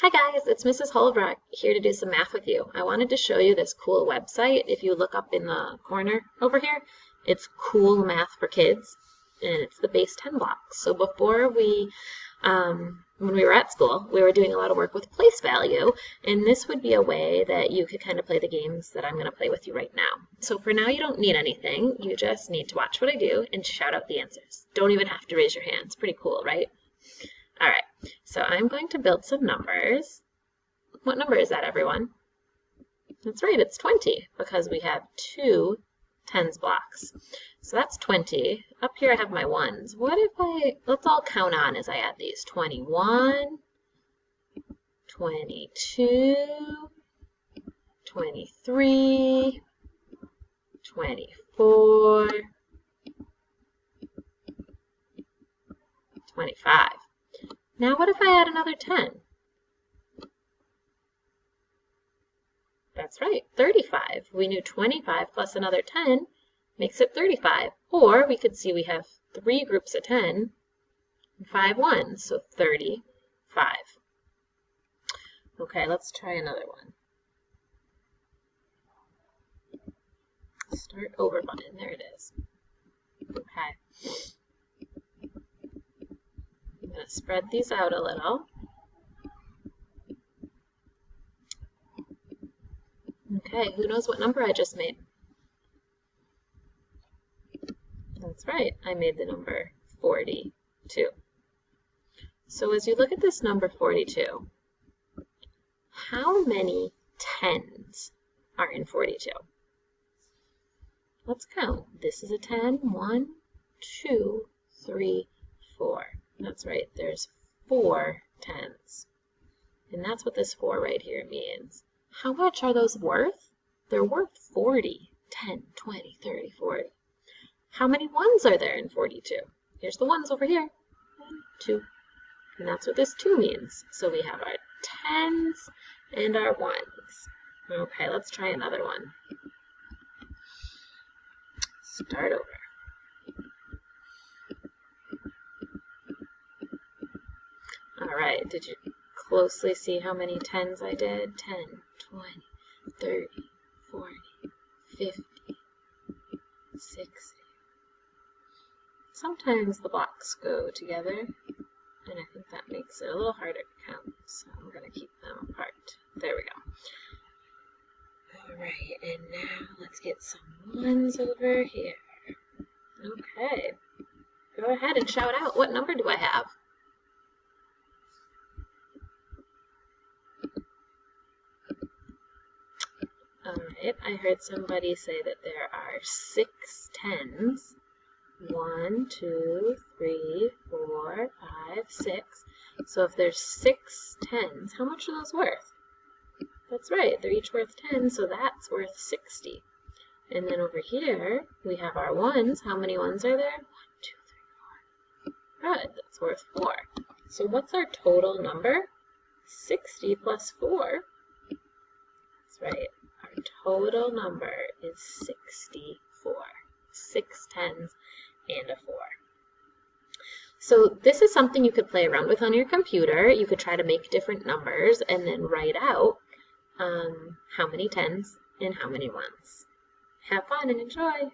Hi guys, it's Mrs. Holbrook here to do some math with you. I wanted to show you this cool website. If you look up in the corner over here, it's Cool Math for Kids, and it's the base 10 blocks. So before when we were at school, we were doing a lot of work with place value, and this would be a way that you could kind of play the games that I'm going to play with you right now. So for now, you don't need anything. You just need to watch what I do and shout out the answers. Don't even have to raise your hands. Pretty cool, right? All right, so I'm going to build some numbers. What number is that, everyone? That's right, it's 20, because we have two tens blocks. So that's 20. Up here I have my ones. Let's all count on as I add these. 21, 22, 23, 24, 25. Now what if I add another 10? That's right, 35. We knew 25 plus another 10 makes it 35. Or we could see we have 3 groups of 10 and 5 ones, so 35. Okay, let's try another one. Start over button, there it is. Okay. I'm going to spread these out a little. Okay, who knows what number I just made? That's right, I made the number 42. So as you look at this number 42, how many tens are in 42? Let's count. This is a 10. 1, 2, 3, 4. That's right, there's 4 tens. And that's what this 4 right here means. How much are those worth? They're worth 40. 10, 20, 30, 40. How many ones are there in 42? Here's the ones over here. 1, 2. And that's what this 2 means. So we have our tens and our ones. Okay, let's try another one. Start over. All right, did you closely see how many tens I did? 10, 20, 30, 40, 50, 60. Sometimes the blocks go together, and I think that makes it a little harder to count, so I'm going to keep them apart. There we go. All right, and now let's get some ones over here. Okay, go ahead and shout out. What number do I have? Alright, I heard somebody say that there are 6 tens. 1, 2, 3, 4, 5, 6. So if there's 6 tens, how much are those worth? That's right, they're each worth 10, so that's worth 60. And then over here, we have our ones. How many ones are there? 1, 2, 3, 4. Good, that's worth 4. So what's our total number? 60 plus 4. That's right. Our total number is 64. 6 tens and a 4. So this is something you could play around with on your computer. You could try to make different numbers and then write out how many tens and how many ones. Have fun and enjoy!